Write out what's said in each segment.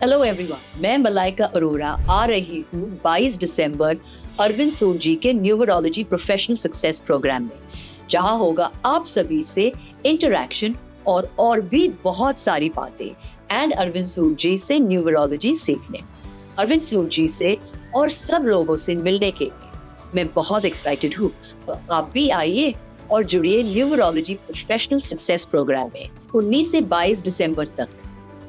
Hello everyone, मैं मलाइका अरोरा आ रही हूँ 22 दिसंबर अरविंद सूद जी के न्यूमरोलॉजी प्रोफेशनल सक्सेस प्रोग्राम में, जहाँ होगा आप सभी से इंटरेक्शन और भी बहुत सारी बातें एंड अरविंद सूद जी से न्यूमरोलॉजी सीखने, अरविंद सूद जी से और सब लोगों से मिलने के लिए मैं बहुत एक्साइटेड हूँ। तो आप भी आइए और जुड़िए न्यूमरोलॉजी प्रोफेशनल सक्सेस प्रोग्राम में 19 से 22 दिसंबर तक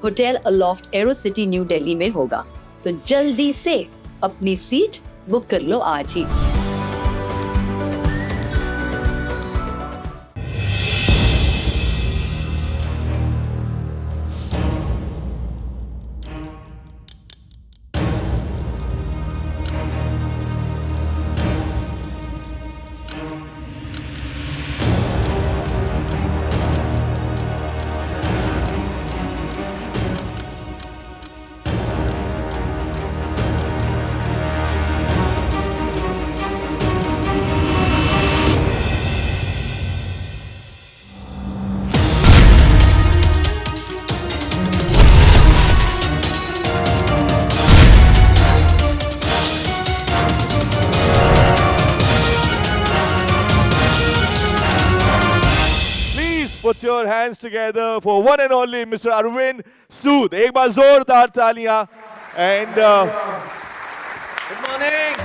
hotel Aloft Aerocity New Delhi में होगा। तो जल्दी से अपनी सीट बुक कर लो आज ही। Put your hands together for one and only Mr. Arvind Sood. एक बार जोरदार तालियां. And good morning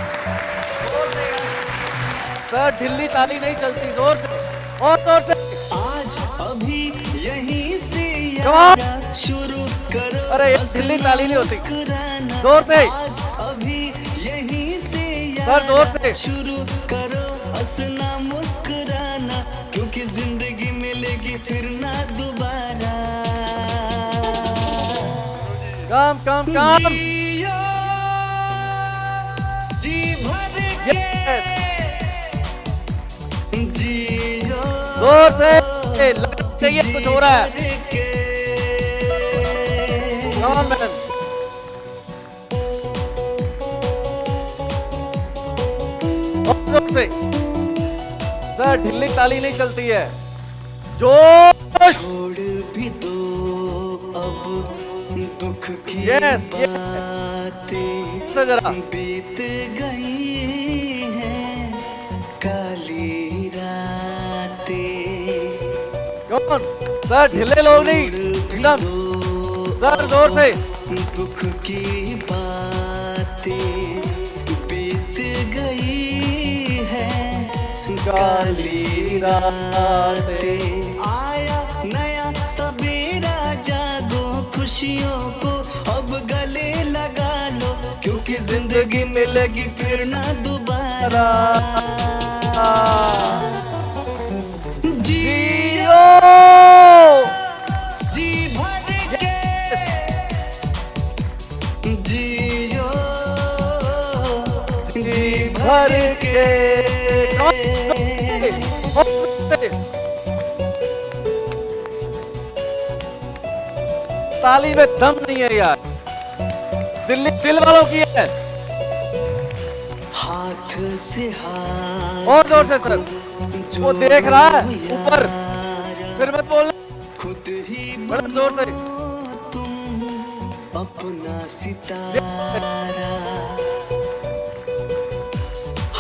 sir. ढिल्ली ताली नहीं चलती, जोर से और जोर से. आज अभी यहीं से Come यारा शुरू करो. अरे ये ढिल्ली ताली नहीं होती, मुस्कुराना. जोर से. आज अभी यहीं से सर जोर यारा से. शुरू करो हंसना मुस्कुराना, क्योंकि जिंदगी मिलेगी फिर ना दोबारा. काम काम काम. जियो जी भर के. जियो जोर से. लगना चाहिए कुछ हो रहा है. Come on, man. और जोर से. सर ढिल्ली ताली नहीं चलती है. जोर. छोड़ भी दो अब दुख की Yes, yes. बातें. तो जरा. बीत गई हैं काली रातें. Come on. सर ढिले लोग नहीं. छोड़ भी एकदम. दो सर जोर से. दुख की बातें. बीत गई हैं काली रातें. आया नया सवेरा, जागो खुशियों को अब गले लगा लो, क्योंकि जिंदगी मिलेगी फिर ना दोबारा. जियो जी भर के. जियो जी भर के. ताली में दम नहीं है यार. दिल्ली दिल वालों की है. हाथ से हाथ और जोर से सर. वो देख रहा है ऊपर. फिर मत बोलना. खुद ही बड़ा जोर से. बनो तुम अपना सितारा.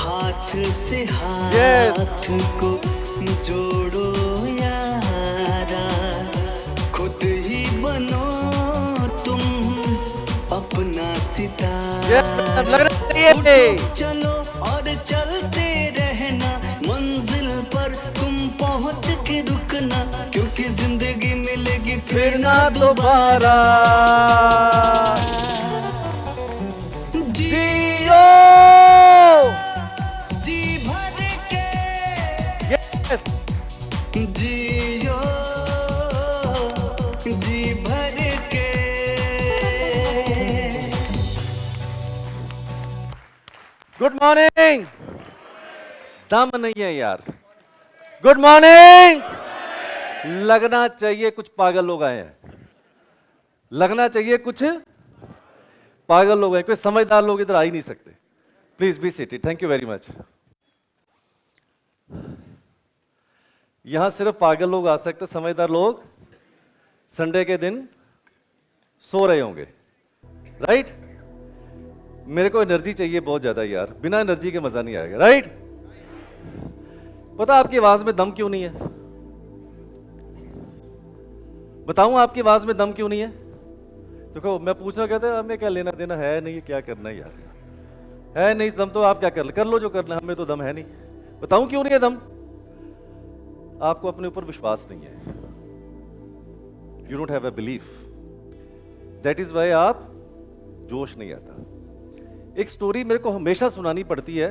हाथ से हाथ को जोड़ो यारा, खुद ही बनो तुम अपना सितारा. लग रहा है ये. चलो और चलते रहना, मंजिल पर तुम पहुंच के रुकना, क्योंकि जिंदगी मिलेगी फिर ना दोबारा. जियो. जी भर के. Yes. जियो जी भर के. Good morning. दम नहीं है यार. Good morning. लगना चाहिए कुछ पागल लोग आए हैं. लगना चाहिए कुछ पागल लोग हैं. कोई समझदार लोग इधर आ ही नहीं सकते. Please be seated. Thank you very much. यहां सिर्फ पागल लोग आ सकते. समझदार लोग संडे के दिन सो रहे होंगे. राइट? मेरे को एनर्जी चाहिए बहुत ज्यादा यार, बिना एनर्जी के मजा नहीं आएगा, राइट? पता आपकी आवाज में दम क्यों नहीं है? बताऊं आपकी आवाज में दम क्यों नहीं है? देखो मैं पूछना कहता है हमें क्या लेना देना है नहीं, क्या करना है यार, है नहीं दम तो आप क्या कर लो जो करना, हमें तो दम है नहीं। बताऊं क्यों नहीं है दम? आपको अपने ऊपर विश्वास नहीं है, you don't have a belief, that is why आप जोश नहीं आता। एक स्टोरी मेरे को हमेशा सुनानी पड़ती है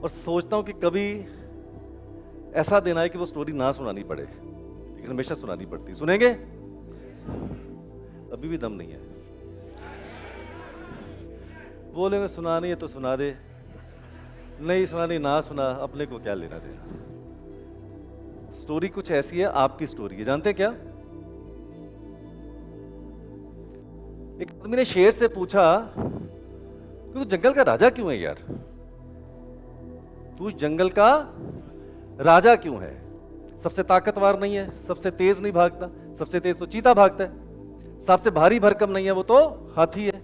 और सोचता हूं कि कभी ऐसा दिन आए कि वो स्टोरी ना सुनानी पड़े, लेकिन हमेशा सुनानी पड़ती। सुनेंगे? अभी भी दम नहीं है। बोलेंगे सुनानी है तो सुना दे, नहीं सुनानी ना सुना, अपने को क्या लेना देना। स्टोरी कुछ ऐसी है, आपकी स्टोरी है। जानते क्या? एक आदमी ने शेर से पूछा कि तू जंगल का राजा क्यों है यार? तू जंगल का राजा क्यों है? सबसे ताकतवर नहीं है, सबसे तेज नहीं भागता, सबसे तेज तो चीता भागता है, सबसे भारी भरकम नहीं है वो तो हाथी है,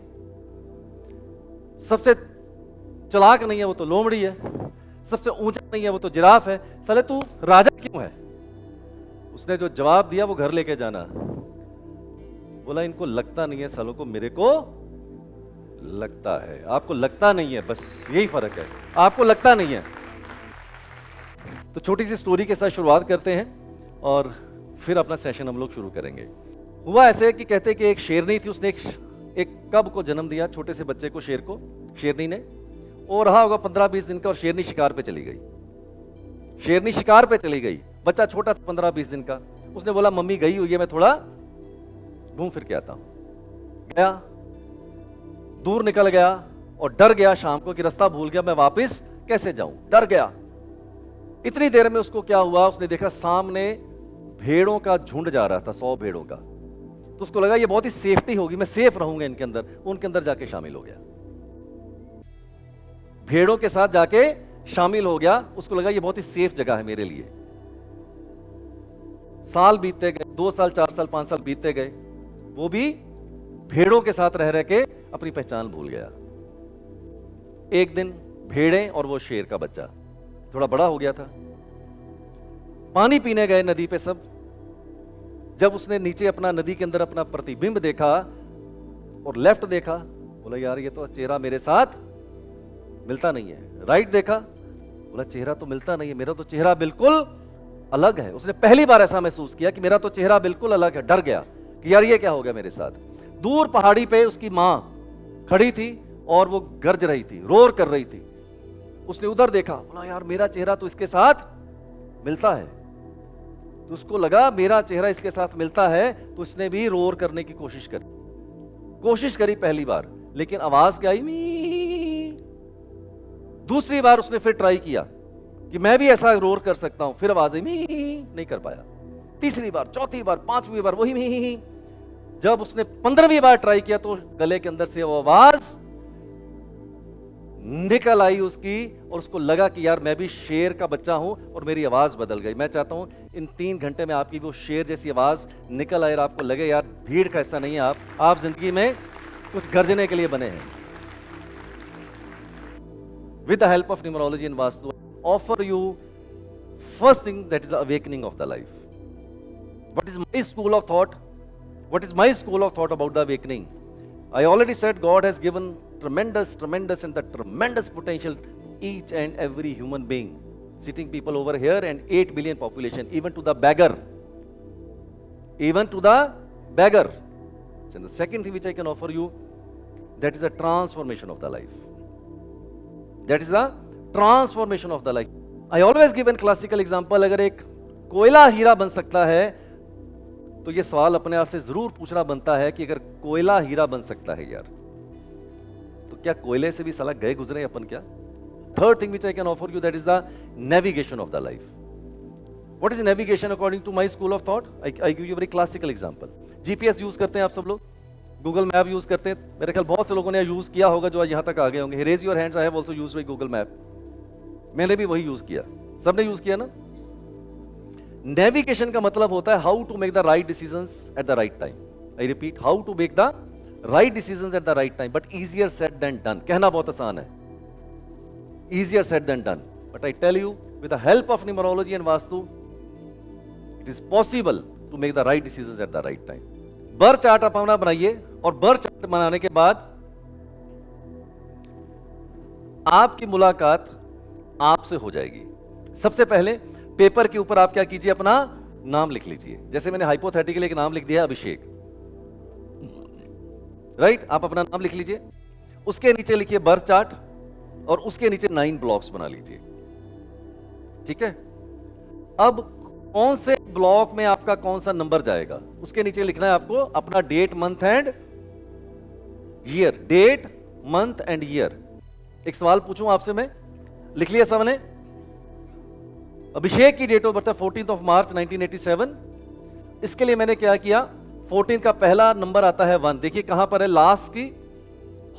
सबसे चालाक नहीं है वो तो लोमड़ी है, सबसे ऊंचा नहीं है वो तो जिराफ है, साले तू राजा क्यों है? उसने जो जवाब दिया वो घर लेके जाना। बोला इनको लगता नहीं है सालों को, मेरे को लगता है। आपको लगता नहीं है, बस यही फर्क है, आपको लगता नहीं है। तो छोटी सी स्टोरी के साथ शुरुआत करते हैं और फिर अपना सेशन हम लोग शुरू करेंगे। हुआ ऐसे कि कहते कि एक शेरनी थी, उसने एक कब को जन्म दिया, छोटे से बच्चे को, शेर को, शेरनी ने। और रहा होगा 15-20 दिन का और शेरनी शिकार पे चली गई। शेरनी शिकार पे चली गई, बच्चा छोटा था 15-20 दिन का। उसने बोला मम्मी गई हुई है, मैं थोड़ा घूम फिर के आता हूं। गया, दूर निकल गया और डर गया शाम को कि रास्ता भूल गया, मैं वापस कैसे जाऊं, डर गया। इतनी देर में उसको क्या हुआ, उसने देखा सामने भेड़ों का झुंड जा रहा था, 100 भेड़ों का। तो उसको लगा ये बहुत ही सेफ्टी होगी, मैं सेफ रहूंगा इनके अंदर। उनके अंदर जाके शामिल हो गया, भेड़ों के साथ जाके शामिल हो गया। उसको लगा ये बहुत ही सेफ जगह है मेरे लिए। साल बीतते गए, 2 साल, 4 साल, 5 साल बीतते गए, वो भी भेड़ों के साथ रह के अपनी पहचान भूल गया। एक दिन भेड़ें और वो शेर का बच्चा थोड़ा बड़ा हो गया था, पानी पीने गए नदी पे सब। जब उसने नीचे अपना नदी के अंदर अपना प्रतिबिंब देखा और लेफ्ट देखा, बोला यार ये तो चेहरा मेरे साथ मिलता नहीं है। राइट देखा, बोला चेहरा तो मिलता नहीं है, मेरा तो चेहरा बिल्कुल अलग है। उसने पहली बार ऐसा महसूस किया कि मेरा तो चेहरा बिल्कुल अलग है। डर गया कि यार ये क्या हो गया मेरे साथ। दूर पहाड़ी पे उसकी मां खड़ी थी और वो गरज रही थी, रोर कर रही थी। उसने उधर देखा, बोला यार मेरा चेहरा तो इसके साथ मिलता है। तो उसको लगा मेरा चेहरा इसके साथ मिलता है, तो इसने भी रोर करने की कोशिश करी पहली बार, लेकिन आवाज क्या आई, मी। दूसरी बार उसने फिर ट्राई किया कि मैं भी ऐसा रोर कर सकता हूं, फिर आवाज आई, मी। नहीं कर पाया। तीसरी बार, चौथी बार, 5वीं बार वही मी। जब उसने 15वीं बार ट्राई किया तो गले के अंदर से वो आवाज निकल आई उसकी, और उसको लगा कि यार मैं भी शेर का बच्चा हूं और मेरी आवाज बदल गई। मैं चाहता हूं इन 3 घंटे में आपकी वो शेर जैसी आवाज निकल आए और आपको लगे यार भीड़ का हिस्सा नहीं है आप जिंदगी में कुछ गर्जने के लिए बने हैं। With the help of numerology and vastu offer you first thing, that is the awakening of the life. What is my school of thought? What is my school of thought about the awakening? I already said God has given tremendous and the tremendous potential to each and every human being. Sitting people over here and 8 billion population, even to the beggar. Even to the beggar. And the second thing which I can offer you, that is a transformation of the life. That is the transformation of the life. I always give a classical example. अगर एक कोयला हीरा बन सकता है, तो ये सवाल अपने आप से जरूर पूछना बनता है कि अगर कोयला हीरा बन सकता है यार, तो क्या कोयले से भी साला गए गुजरे अपन क्या? Third thing which I can offer you, that is the navigation of the life. What is navigation according to my school of thought? I give you very classical example. GPS use करते हैं आप सब लोग, Google map use करते हैं. मेरे ख्याल बहुत से लोगों ने यूज किया होगा जो आज यहां तक आ गए होंगे. Raise your hands, I have also used Google map. मैंने भी वही यूज किया, सबने यूज किया ना. नेविगेशन का मतलब होता है how to make the right decisions at the right time. I repeat, how to make the right decisions at the right time, but easier said than done. कहना बहुत आसान है, easier said than done, but I tell you with the help of numerology and vastu it is possible to make the right decisions at the right time. Birth chart आप अपना बनाइए, और birth chart बनाने के बाद आपकी मुलाकात आपसे हो जाएगी। सबसे पहले पेपर के ऊपर आप क्या कीजिए, अपना नाम लिख लीजिए। जैसे मैंने हाइपोथेटिकली एक नाम लिख दिया, अभिषेक, राइट? आप अपना नाम लिख लीजिए, उसके नीचे लिखिए बर्थ चार्ट, और उसके नीचे 9 ब्लॉक्स बना लीजिए। ठीक है? अब कौन से ब्लॉक में आपका कौन सा नंबर जाएगा, उसके नीचे लिखना है आपको अपना date, month and year. Date, month and year. एक सवाल पूछूं आपसे मैं, लिख लिया सबने? अभिषेक की डेट ऑफ बर्थ है 14 मार्च 1987। इसके लिए मैंने क्या किया, 14 का पहला नंबर आता है 1। देखिए कहां पर है, लास्ट की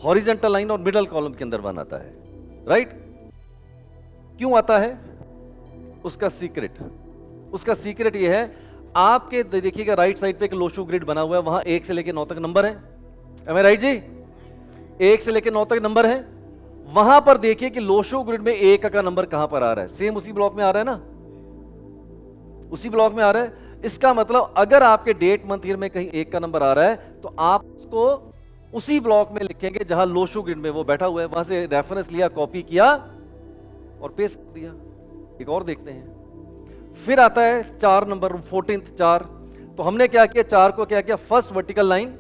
हॉरिजॉन्टल लाइन और मिडल कॉलम के अंदर 1 आता है, राइट? क्यों आता है? उसका सीक्रेट यह है, आपके देखिएगा राइट साइड पे एक लोशो ग्रिड बना हुआ है, वहां 1 से लेकर 9 तक नंबर है। एम आई राइट जी? 1 से लेकर 9 तक नंबर है। वहां पर देखिए कि लोशो ग्रिड में 1 का नंबर कहां पर आ रहा है, सेम उसी ब्लॉक में आ रहा है ना, उसी ब्लॉक में आ रहा है। इसका मतलब अगर आपके डेट, मंथ, ईयर में कहीं 1 का नंबर आ रहा है, तो आप उसको उसी ब्लॉक में लिखेंगे जहां लोशो ग्रिड में वो बैठा हुआ है। वहां से रेफरेंस लिया, कॉपी किया और पेस्ट कर दिया। एक और देखते हैं, फिर आता है 4 नंबर, 14th 4। तो हमने क्या किया, 4 को क्या किया, first vertical line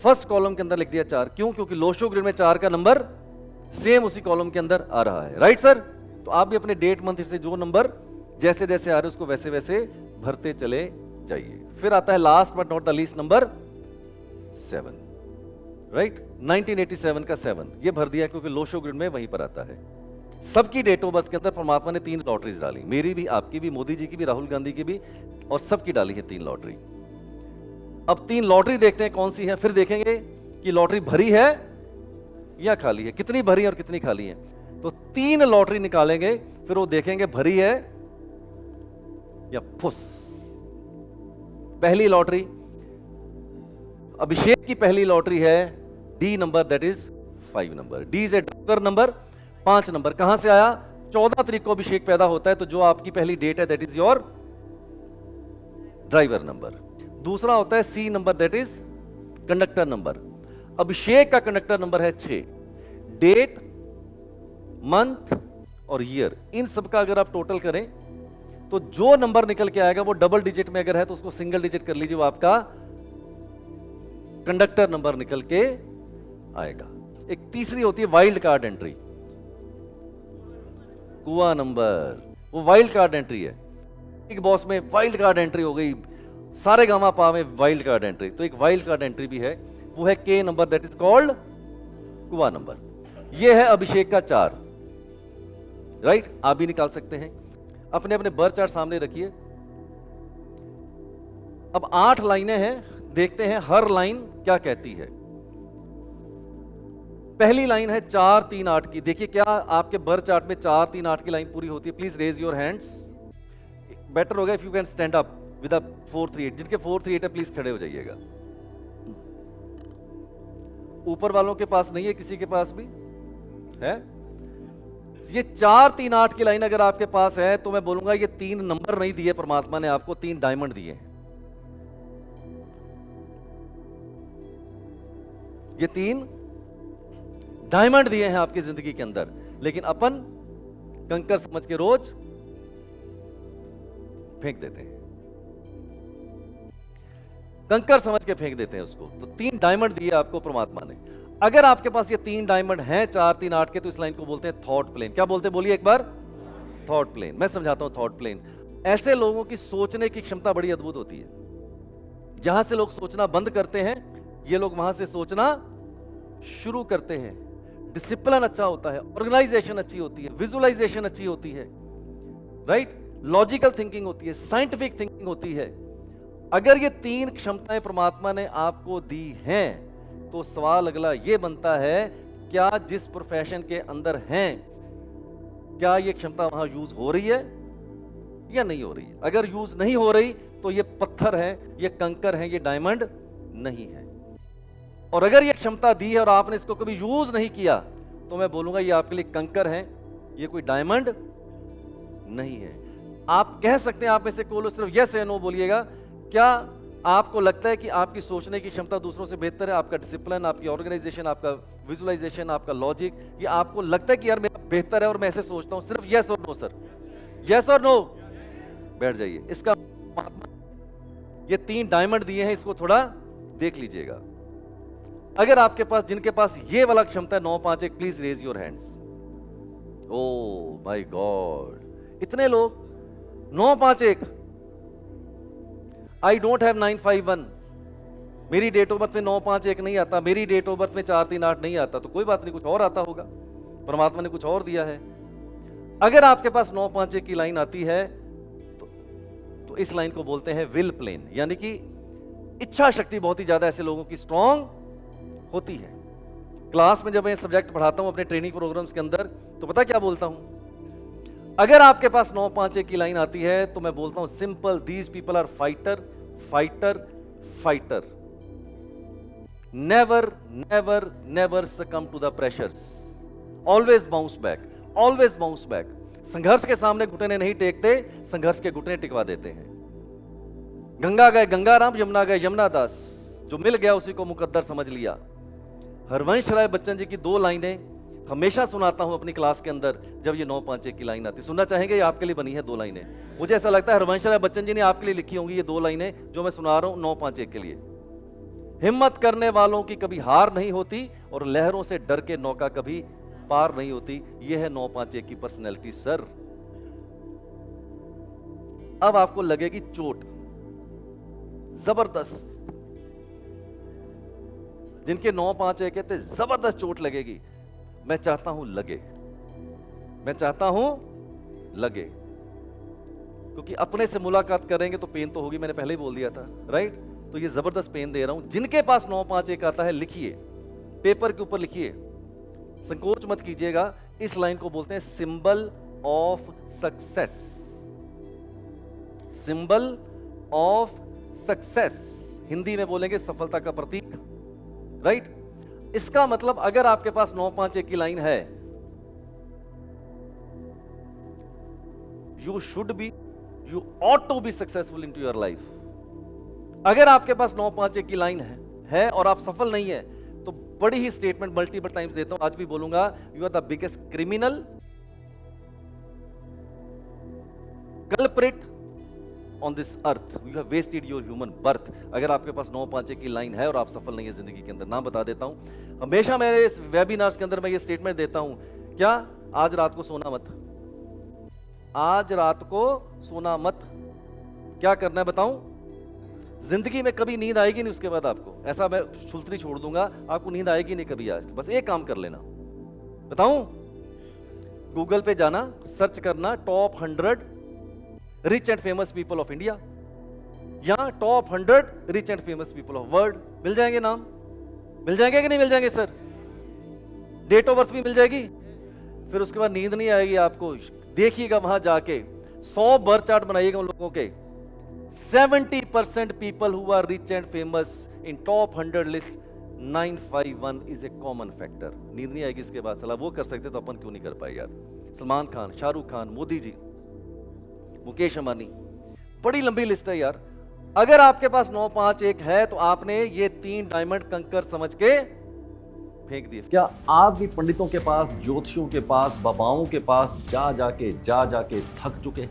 first column के अंदर लिख दिया 4। क्यों? क्योंकि लोशो ग्रिड में 4 का नंबर सेम उसी कॉलम के अंदर आ रहा है, राइट सर? तो आप भी अपने डेट, मंथ से जो नंबर जैसे जैसे आ रहे हैं उसको वैसे वैसे भरते चले जाइए। फिर आता है last but not the least number 7, right? 1987 का 7 ये भर दिया क्योंकि लोशो ग्रिड में वहीं पर आता है। सबकी डेट ऑफ बर्थ के अंदर परमात्मा ने 3 लॉटरीज डाली, मेरी भी, आपकी भी, मोदी जी की भी, राहुल गांधी की भी, और सबकी डाली है 3 लॉटरी। अब 3 लॉटरी देखते हैं कौन सी है, फिर देखेंगे कि लॉटरी भरी है या खाली है, कितनी भरी है और कितनी खाली है। तो 3 लॉटरी निकालेंगे, फिर वो देखेंगे भरी है या फुस। पहली लॉटरी, अभिषेक की पहली लॉटरी है D number, that is 5 number. D is a driver number, 5 number कहां से आया? 14 तारीख को अभिषेक पैदा होता है, तो जो आपकी पहली डेट है that is your driver number. दूसरा होता है C number, that is conductor number. Abhishek का कंडक्टर नंबर है 6। डेट, मंथ और ईयर, इन सब का अगर आप टोटल करें तो जो नंबर निकल के आएगा वो डबल डिजिट में अगर है तो उसको सिंगल डिजिट कर लीजिए, वो आपका कंडक्टर नंबर निकल के आएगा। एक तीसरी होती है वाइल्ड कार्ड एंट्री, कुआ नंबर, वो वाइल्ड कार्ड एंट्री है। एक बॉस में वाइल्ड कार्ड एंट्री हो गई, सारे गामा पा में वाइल्ड कार्ड एंट्री, तो एक वाइल्ड कार्ड एंट्री भी है, वो है के नंबर, दैट इज कॉल्ड कुआ नंबर। ये है अभिषेक का 4, राइट? आप भी निकाल सकते हैं, अपने अपने बर्थ चार्ट सामने रखिए। अब 8 लाइनें हैं, देखते हैं हर लाइन क्या कहती है। पहली लाइन है 4 3 8 की। देखिए क्या आपके बर्थ चार्ट में 4 3 8 की लाइन पूरी होती है? Please raise your hands. Better होगा if you can stand up with 4 3 8। जिनके 4 3 8 है प्लीज खड़े हो जाइएगा। ऊपर वालों के पास नहीं है, किसी के पास भी है? ये 4 3 8 की लाइन अगर आपके पास है तो मैं बोलूंगा ये 3 नंबर नहीं दिए परमात्मा ने आपको, 3 डायमंड दिए हैं। ये 3 डायमंड दिए हैं आपकी जिंदगी के अंदर, लेकिन अपन कंकर समझ के रोज फेंक देते हैं, कंकर समझ के फेंक देते हैं उसको। तो 3 डायमंड दिए आपको परमात्मा ने। अगर आपके पास ये 3 डायमंड हैं 4 3 8 के, तो इस लाइन को बोलते हैं थॉट प्लेन। क्या बोलते हैं? बोलिए एक बार। Thought plane. मैं समझाता हूं थॉट प्लेन। ऐसे लोगों की सोचने की क्षमता बड़ी अद्भुत होती है। जहां से लोग सोचना बंद करते हैं, ये लोग वहां से सोचना शुरू करते हैं। डिसिप्लिन अच्छा होता है, ऑर्गेनाइजेशन अच्छी होती है, विजुअलाइजेशन अच्छी होती है, राइट? लॉजिकल थिंकिंग होती है, साइंटिफिक थिंकिंग होती है। अगर ये 3 क्षमताएं परमात्मा ने आपको दी हैं, तो सवाल अगला ये बनता है, क्या जिस प्रोफेशन के अंदर हैं, क्या ये क्षमता वहां यूज हो रही है या नहीं हो रही है? अगर यूज नहीं हो रही तो ये पत्थर है, ये कंकर है, ये डायमंड नहीं है। और अगर ये क्षमता दी है और आपने इसको कभी यूज नहीं किया तो मैं बोलूंगा ये आपके लिए कंकर है, ये कोई डायमंड नहीं है। आप कह सकते हैं, आप में से कोई सिर्फ यस या नो बोलिएगा, क्या आपको लगता है कि आपकी सोचने की क्षमता दूसरों से बेहतर है? आपका डिसिप्लिन, आपकी ऑर्गेनाइजेशन, आपका विजुअलाइजेशन, आपका लॉजिक, ये आपको लगता है कि यार मेरा बेहतर है और मैं ऐसे सोचता हूं? सिर्फ यस और नो सर, यस और नो। बैठ जाइए। इसका ये 3 डायमंड दिए हैं, इसको थोड़ा देख लीजिएगा। अगर आपके पास, जिनके पास ये वाला क्षमता है 9 5 1, please raise your hands. Oh my God, इतने लोग 9 5 1। I don't have 9 5 1। मेरी डेट ऑफ बर्थ में 9 5 1 नहीं आता, मेरी डेट ऑफ बर्थ में 4 3 8 नहीं आता, तो कोई बात नहीं, कुछ और आता होगा, परमात्मा ने कुछ और दिया है। अगर आपके पास 9 5 1 की लाइन आती है तो इस लाइन को बोलते हैं विल प्लेन, यानी कि इच्छा शक्ति बहुत ही ज्यादा ऐसे लोगों की स्ट्रांग होती है। क्लास में जब मैं सब्जेक्ट पढ़ाता हूं अपने ट्रेनिंग प्रोग्राम्स के अंदर, तो पता क्या बोलता हूं? अगर आपके पास 9 5 1 की लाइन आती है तो मैं बोलता हूं simple, these people are fighter fighter fighter, never never never succumb to the pressures, always bounce back, always bounce back. संघर्ष के सामने घुटने नहीं टेकते, संघर्ष के घुटने टिकवा देते हैं। गंगा गए गंगाराम, यमुना गए यमुना दास, जो मिल गया उसी को मुकद्दर समझ लिया। हरवंश राय बच्चन जी की 2 लाइनें हमेशा सुनाता हूं अपनी क्लास के अंदर जब ये 9 5 1 की लाइन आती है। सुनना चाहेंगे? ये आपके लिए बनी है 2 लाइनें। मुझे ऐसा लगता है हरवंश राय बच्चन जी ने आपके लिए लिखी होंगी ये 2 लाइनें जो मैं सुना रहा हूं 9 5 1 के लिए। हिम्मत करने वालों की कभी हार नहीं होती और लहरों से डर के नौका कभी पार नहीं होती। यह है 9 5 1 की पर्सनैलिटी सर। अब आपको लगेगी चोट जबरदस्त, जिनके 9 5 1 कहते जबरदस्त चोट लगेगी। मैं चाहता हूं लगे, मैं चाहता हूं लगे, क्योंकि अपने से मुलाकात करेंगे तो पेन तो होगी, मैंने पहले ही बोल दिया था, राइट? तो ये जबरदस्त पेन दे रहा हूं। जिनके पास 9 5 1 आता है लिखिए, पेपर के ऊपर लिखिए, संकोच मत कीजिएगा। इस लाइन को बोलते हैं symbol of success, symbol of success, Hindi में बोलेंगे सफलता का प्रतीक, राइट? इसका मतलब अगर आपके पास 9 5 1 की लाइन है, you should be, you ought to be successful into your life. अगर आपके पास 9 5 1 की लाइन है और आप सफल नहीं है, तो बड़ी ही स्टेटमेंट मल्टीपल टाइम्स देता हूं, आज भी बोलूंगा, you are the biggest criminal, culprit on this earth, you have wasted your human birth. अगर आपके पास 9 5 1 की लाइन है और आप सफल नहीं है जिंदगी के अंदर, नाम बता देता हूं, हमेशा मेरे इस वेबिनार्स के अंदर मैं ये स्टेटमेंट देता हूं, क्या? आज रात को सोना मत, आज रात को सोना मत। क्या करना है बताऊं? जिंदगी में कभी नींद आएगी नहीं उसके बाद आपको, ऐसा मैं छुलतरी छोड़ दूंगा, आपको नींद आएगी नहीं कभी आज। बस एक काम कर लेना, बताऊं? गूगल पे जाना, सर्च करना top 100 rich and famous people of India या top 100 rich and famous people of world. मिल जाएंगे नाम, मिल जाएंगे कि नहीं मिल जाएंगे सर? डेट ऑफ बर्थ भी मिल जाएगी। फिर उसके बाद नींद नहीं आएगी आपको, देखिएगा वहां जाके 100 बर्थ चार्ट बनाइएगा उन लोगों के। 70% people who are rich and famous in top 100 list, 951 is a common factor. नींद नहीं आएगी इसके बाद, सलाह वो कर सकते तो अपन क्यों नहीं कर पाए यार? सलमान खान, शाहरुख खान, मोदी जी, मुकेश अंबानी, बड़ी लंबी लिस्ट है यार। अगर आपके पास 9 5 1 है तो आपने ये 3 डायमंड कंकर समझ के फेंक दिए। क्या आप भी पंडितों के पास, ज्योतिषियों के पास, बाबाओं के पास जा जाके थक चुके हैं?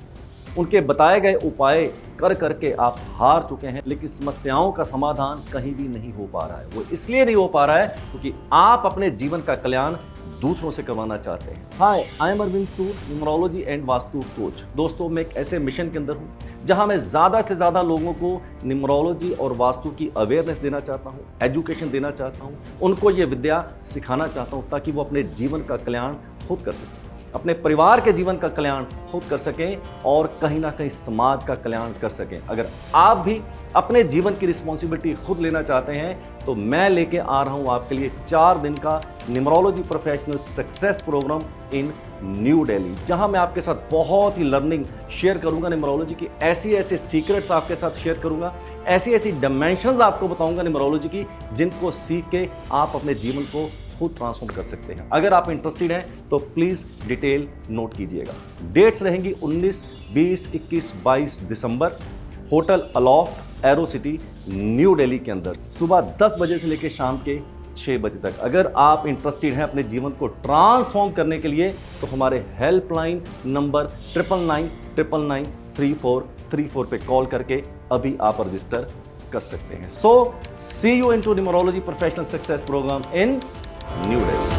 उनके बताए गए उपाय कर करके आप हार चुके हैं, लेकिन समस्याओं का समाधान कहीं भी नहीं हो पा रहा है। वो इसलिए नहीं हो पा रहा है क्योंकि आप अपने जीवन का कल्याण दूसरों से करवाना चाहते हैं। Hi, I am Arvind Sood, numerology and vastu coach. दोस्तों, मैं एक ऐसे मिशन के अंदर हूँ जहां मैं ज़्यादा से ज़्यादा लोगों को न्यूमरोलॉजी और वास्तु की अवेयरनेस देना चाहता हूँ, एजुकेशन देना चाहता हूँ, उनको ये विद्या सिखाना चाहता हूँ ताकि वो अपने जीवन का कल्याण खुद कर सकें, अपने परिवार के जीवन का कल्याण खुद कर सकें और कहीं ना कहीं समाज का कल्याण कर सकें। अगर आप भी अपने जीवन की रिस्पॉन्सिबिलिटी खुद लेना चाहते हैं तो मैं लेके आ रहा हूं आपके लिए 4 दिन का numerology professional success programme in New Delhi, जहां मैं आपके साथ बहुत ही लर्निंग शेयर करूंगा, न्यूमरोलॉजी की ऐसी सीक्रेट्स आपके साथ शेयर करूंगा ऐसी ऐसी डायमेंशंस आपको बताऊंगा न्यूमरोलॉजी की, जिनको सीख के आप अपने जीवन को खुद ट्रांसफॉर्म कर सकते हैं। अगर आप इंटरेस्टेड हैं तो प्लीज डिटेल नोट कीजिएगा। डेट्स रहेंगी 19, 20, 21, 22 दिसंबर, hotel Aloft, Aerocity, New Delhi के अंदर, सुबह 10 बजे से लेकर शाम के 6 बजे तक। अगर आप इंटरेस्टेड हैं अपने जीवन को ट्रांसफॉर्म करने के लिए तो हमारे हेल्पलाइन नंबर 9999993434 पे कॉल करके अभी आप रजिस्टर कर सकते हैं। So see you into numerology professional success programme in New Delhi.